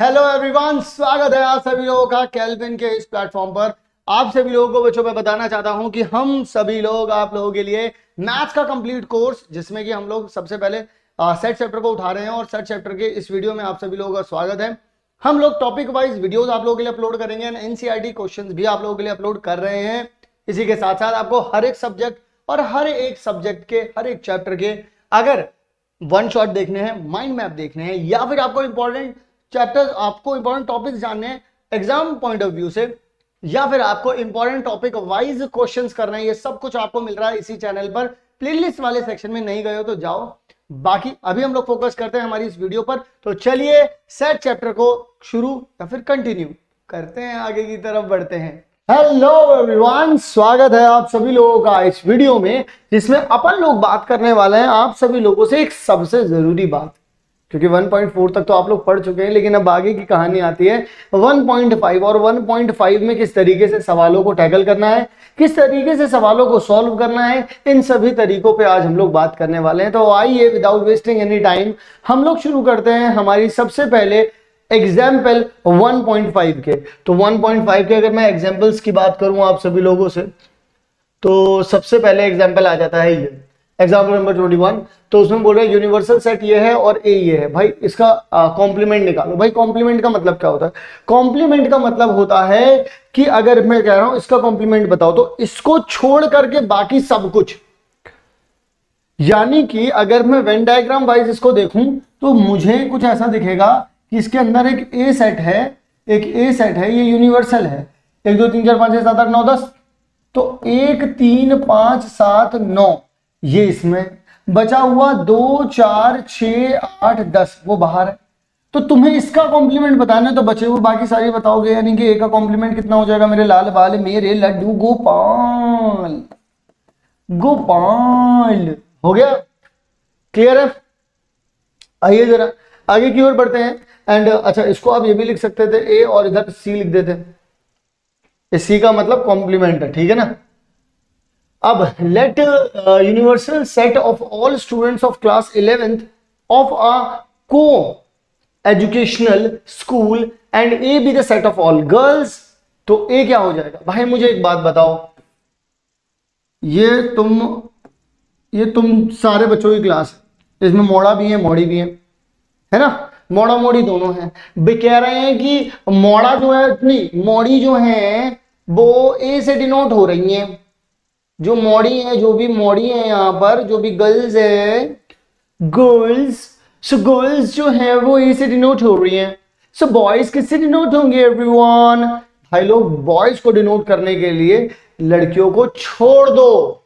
Hello everyone, स्वागत है आप सभी लोगों का केल्विन के इस प्लेटफॉर्म पर। आप सभी लोगों को बच्चों मैं बताना चाहता हूं कि हम सभी लोग आप लोगों के लिए मैथ्स का कंप्लीट कोर्स, जिसमें कि हम लोग सबसे पहले सेट चैप्टर को उठा रहे हैं और सेट चैप्टर के इस वीडियो में आप सभी लोगों का स्वागत है। हम लोग टॉपिक वाइज वीडियोस आप लोगों के लिए अपलोड करेंगे एंड एनसीईआरटी क्वेश्चंस भी आप लोगों के लिए अपलोड कर रहे हैं। इसी के साथ साथ आपको हर एक सब्जेक्ट और हर एक सब्जेक्ट के हर एक चैप्टर के अगर वन शॉट देखने हैं, माइंड मैप देखने हैं, या फिर आपको इंपॉर्टेंट चैप्टर्स, आपको इंपॉर्टेंट टॉपिक्स जानने हैं एग्जाम पॉइंट ऑफ व्यू से, या फिर आपको इंपॉर्टेंट टॉपिक वाइज क्वेश्चंस करना है, ये सब कुछ आपको मिल रहा है इसी चैनल पर। प्लेलिस्ट वाले सेक्शन में नहीं गए हो तो जाओ। बाकी अभी हम लोग फोकस करते हैं हमारी इस वीडियो पर, तो चलिए सेट चैप्टर को शुरू या फिर कंटिन्यू करते हैं, आगे की तरफ बढ़ते हैं। हेलो एवरीवन, स्वागत है आप सभी लोगों का इस वीडियो में, जिसमें अपन लोग बात करने वाले हैं आप सभी लोगों से एक सबसे जरूरी बात। क्योंकि 1.4 तक तो आप लोग पढ़ चुके हैं, लेकिन अब आगे की कहानी आती है 1.5 और 1.5 में किस तरीके से सवालों को टैकल करना है, किस तरीके से सवालों को सॉल्व करना है, इन सभी तरीकों पे आज हम लोग बात करने वाले हैं। तो आइए विदाउट वेस्टिंग एनी टाइम हम लोग शुरू करते हैं हमारी सबसे पहले एग्जाम्पल 1.5 के। तो 1.5 के अगर मैं एग्जाम्पल्स की बात करूं आप सभी लोगों से, तो सबसे पहले एग्जाम्पल आ जाता है ये एग्जाम्पल नंबर 21। तो उसमें बोल रहे हैं यूनिवर्सल सेट ये है और ए ये है। भाई इसका कॉम्प्लीमेंट निकालो। भाई कॉम्प्लीमेंट का मतलब क्या होता है? कॉम्प्लीमेंट का मतलब होता है कि अगर मैं कह रहा हूं इसका कॉम्प्लीमेंट बताओ, तो इसको छोड़ करके बाकी सब कुछ। यानी कि अगर मैं वेन डायग्राम वाइज इसको देखूं तो मुझे कुछ ऐसा दिखेगा कि इसके अंदर एक ए सेट है, एक ए सेट है, ये यूनिवर्सल है। 1 2 3 4 5 6 7 8 9 10। तो 1 3 5 7 9 ये इसमें, बचा हुआ 2 4 6 8 10 वो बाहर है। तो तुम्हें इसका कॉम्प्लीमेंट बताना है, तो बचे हुए बाकी सारे बताओगे। यानी कि ए का कॉम्प्लीमेंट कितना हो जाएगा मेरे लाल बाल मेरे लड्डू गोपाल। गोपाल हो गया, क्लियर है? आइए जरा आगे की ओर बढ़ते हैं। एंड अच्छा, इसको आप ये भी लिख सकते थे ए और इधर सी लिख देते। सी का मतलब कॉम्प्लीमेंट है, ठीक है ना। अब let universal set of all students of class 11th of a coeducational school and A B the set of all girls. तो ए क्या हो जाएगा? भाई मुझे एक बात बताओ, ये तुम सारे बच्चों की क्लास है, इसमें मोड़ा भी है मोड़ी भी है ना, मोड़ा मोड़ी दोनों हैं। वे कह रहे हैं कि मोड़ा जो है, नहीं मोड़ी जो है वो ए से डिनोट हो रही हैं। जो मोड़ी है, जो भी मोड़ी है यहां पर, जो भी गर्ल्स है, गर्ल्स, सो गर्ल्स जो है वो ए से डिनोट हो रही हैं। सो बॉयज किससे डिनोट होंगे एवरीवन? भाई लोग बॉयज को डिनोट करने के लिए लड़कियों को छोड़ दो,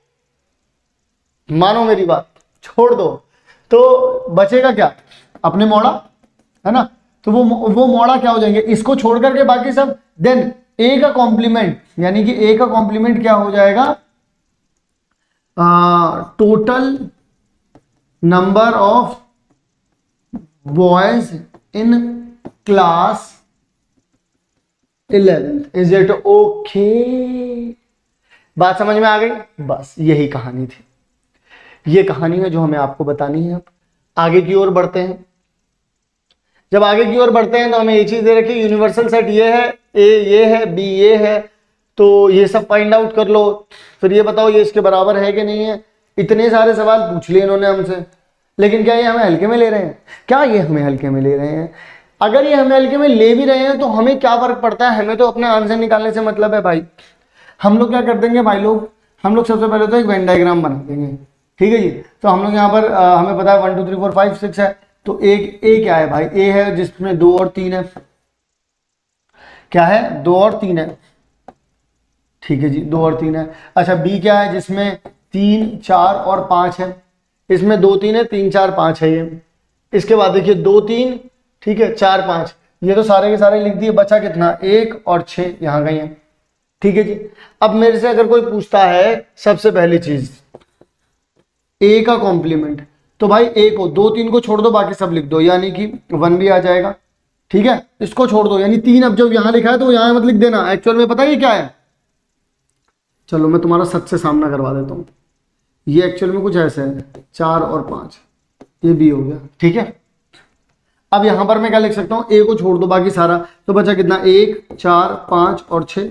मानो मेरी बात, छोड़ दो। तो बचेगा क्या? अपने मोड़ा, है ना। तो वो मोड़ा क्या हो जाएंगे? इसको छोड़ करके बाकी सब। देन ए का कॉम्प्लीमेंट, यानी कि ए का कॉम्प्लीमेंट क्या हो जाएगा? Total number of boys in class 11th। Is it okay? बात समझ में आ गई? बस यही कहानी थी, ये कहानी है जो हमें आपको बतानी है। अब आगे की ओर बढ़ते हैं। जब आगे की ओर बढ़ते हैं तो हमें ये चीज दे रखी, यूनिवर्सल सेट ये है, ए ये है, बी ये है, तो ये सब फाइंड आउट कर लो। फिर ये बताओ ये इसके बराबर है कि नहीं है। इतने सारे सवाल पूछ लिए इन्होंने हमसे, लेकिन क्या ये हमें हल्के में ले रहे हैं? क्या ये हमें हल्के में ले रहे हैं? अगर ये हमें हल्के में ले भी रहे हैं तो हमें क्या फर्क पड़ता है? हमें तो अपना आंसर निकालने से मतलब है भाई। हम लोग क्या कर देंगे भाई लोग, हम लोग सबसे पहले तो एक वेन डायग्राम बना देंगे, ठीक है जी। तो हम लोग यहाँ पर हमें पता है 1 2 3 4 5 6 है। तो एक ए क्या है भाई? ए है जिसमें 2 और 3 है। क्या है? 2 और 3 है, ठीक है जी, 2 और 3 है। अच्छा, बी क्या है? जिसमें 3 4 और 5 है। इसमें 2 3 है, 3 4 5 है ये। इसके बाद देखिए 2 3, ठीक है, 4 5, ये तो सारे के सारे लिख दिए। बचा कितना? 1 और 6 यहाँ गई है, ठीक है जी। अब मेरे से अगर कोई पूछता है, सबसे पहली चीज ए का कॉम्प्लीमेंट, तो भाई ए को 2 3 को छोड़ दो, बाकी सब लिख दो, यानी कि 1 भी आ जाएगा, ठीक है। इसको छोड़ दो, यानी 3 अब जब यहां लिखा है तो यहां मत लिख देना। एक्चुअल में पता है क्या है? चलो मैं तुम्हारा सच से सामना करवा देता हूं। ये एक्चुअल में कुछ ऐसे है, 4 और 5, ये भी हो गया, ठीक है। अब यहां पर मैं क्या लिख सकता हूं, ए को छोड़ दो बाकी सारा, तो बचा कितना, 1 4 5 और 6।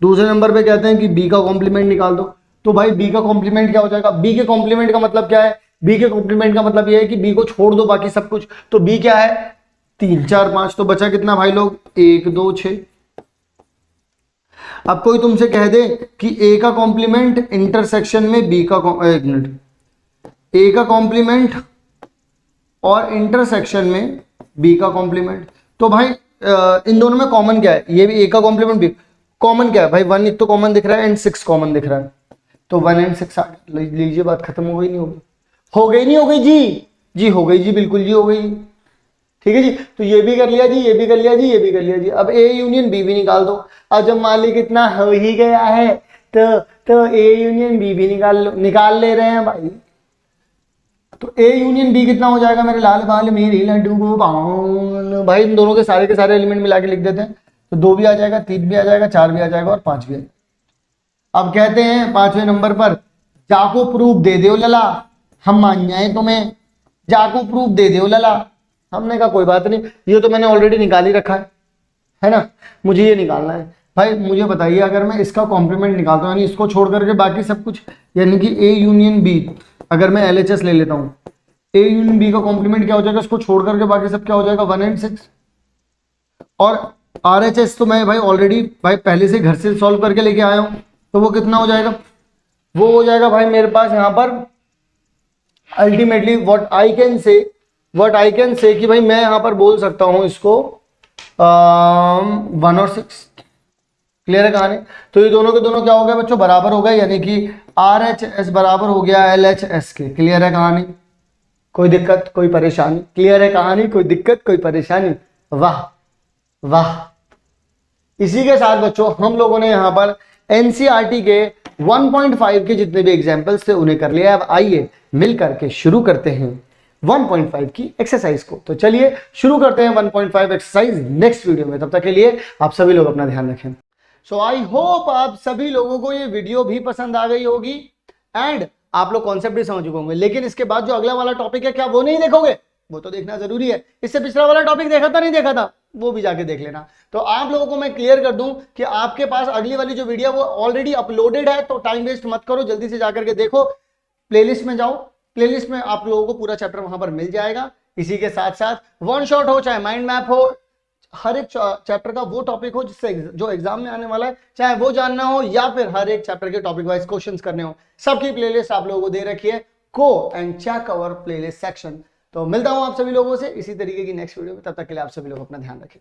दूसरे नंबर पे कहते हैं कि बी का कॉम्प्लीमेंट निकाल दो। तो भाई बी का कॉम्प्लीमेंट क्या हो जाएगा, बी के कॉम्प्लीमेंट का मतलब क्या है, बी के कॉम्प्लीमेंट का मतलब ये है कि बी को छोड़ दो बाकी सब कुछ। तो बी क्या है, 3 4 5। तो बचा कितना भाई लोग, 1 2 6। अब कोई तुमसे कह दे कि ए का कॉम्प्लीमेंट इंटरसेक्शन में बी का एक मिनट, ए का कॉम्प्लीमेंट और इंटरसेक्शन में बी का कॉम्प्लीमेंट, तो भाई इन दोनों में कॉमन क्या है, ये भी ए का कॉम्प्लीमेंट बी कॉमन क्या है भाई, 1 एक तो कॉमन दिख रहा है एंड 6 कॉमन दिख रहा है। तो 1 एंड 6 लीजिए, बात खत्म हो गई नहीं होगी, हो गई नहीं हो गई जी हो गई जी, बिल्कुल जी हो गई। ठीक है जी, तो ये भी कर लिया जी, ये भी कर लिया जी, ये भी कर लिया जी। अब ए यूनियन बी भी निकाल दो। अब जब मान ली कितना हो ही गया है तो ए यूनियन बी भी निकाल ले रहे हैं भाई। तो ए यूनियन बी कितना हो जाएगा मेरे लाल बाल मेरे लड्डू गोपाल, भाई इन दोनों के सारे एलिमेंट मिला के लिख देते हैं। तो 2 भी आ जाएगा, 3 भी आ जाएगा, 4 भी आ जाएगा और 5 भी आ जाएगा। अब कहते हैं 5वें नंबर पर, जाको प्रूफ दे दो लला, हम मान जाए तुम्हें, जाको प्रूफ दे दो लला। हमने कहा कोई बात नहीं, ये तो मैंने ऑलरेडी निकाल ही रखा है ना, मुझे ये निकालना है। भाई मुझे बताइए, अगर मैं इसका कॉम्प्लीमेंट निकालता हूँ, यानी इसको छोड़ करके बाकी सब कुछ, यानी कि ए यूनियन बी, अगर मैं LHS ले लेता हूँ, ए यूनियन बी का कॉम्प्लीमेंट क्या हो जाएगा, इसको छोड़ करके बाकी सब क्या हो जाएगा, 1 एंड 6। और RHS तो मैं भाई ऑलरेडी भाई पहले से घर से सॉल्व करके लेके आया हूँ, तो वो कितना हो जाएगा, वो हो जाएगा भाई मेरे पास यहाँ पर ultimately what I can say कि भाई मैं यहाँ पर बोल सकता हूँ इसको 1 और 6। क्लियर है कहानी। तो ये दोनों के दोनों क्या हो गया बच्चों, बराबर हो गए, यानी कि RHS बराबर हो गया LHS के। क्लियर है कहानी, कोई दिक्कत कोई परेशानी, क्लियर है कहानी, कोई दिक्कत कोई परेशानी, वाह वाह। इसी के साथ बच्चों हम लोगों ने यहाँ पर NCERT के 1.5 के जितने भी एग्जाम्पल्स थे उन्हें कर लिया। अब आइए मिल करके शुरू करते हैं 1.5 की एक्सरसाइज को। तो चलिए शुरू करते हैं 1.5 एक्सरसाइज नेक्स्ट वीडियो में। तब तक के लिए आप सभी लोग अपना ध्यान रखें। सो आई होप आप सभी लोगों को ये वीडियो भी पसंद आ गई होगी एंड आप लोग कॉन्सेप्ट भी समझ चुके होंगे। लेकिन इसके बाद जो अगला वाला टॉपिक है, क्या वो नहीं देखोगे, वो तो देखना जरूरी है। इससे पिछला वाला टॉपिक देखा था नहीं देखा था, वो भी जाके देख लेना। तो आप लोगों को मैं क्लियर कर दूं कि आपके पास अगली वाली जो वीडियो वो ऑलरेडी अपलोडेड है, तो टाइम वेस्ट मत करो, जल्दी से जाकर के देखो, प्लेलिस्ट में जाओ, प्लेलिस्ट में आप लोगों को पूरा चैप्टर वहां पर मिल जाएगा। इसी के साथ साथ वन शॉट हो चाहे माइंड मैप हो, हर एक चैप्टर का वो टॉपिक हो जिससे जो एग्जाम में आने वाला है, चाहे वो जानना हो या फिर हर एक चैप्टर के टॉपिक वाइज क्वेश्चंस करने हो, सबकी प्लेलिस्ट आप लोगों को दे रखी है। Go and check our playlist section. तो मिलता हूं आप सभी लोगों से इसी तरीके की नेक्स्ट वीडियो में, तब तक के लिए आप सभी लोग अपना ध्यान रखें।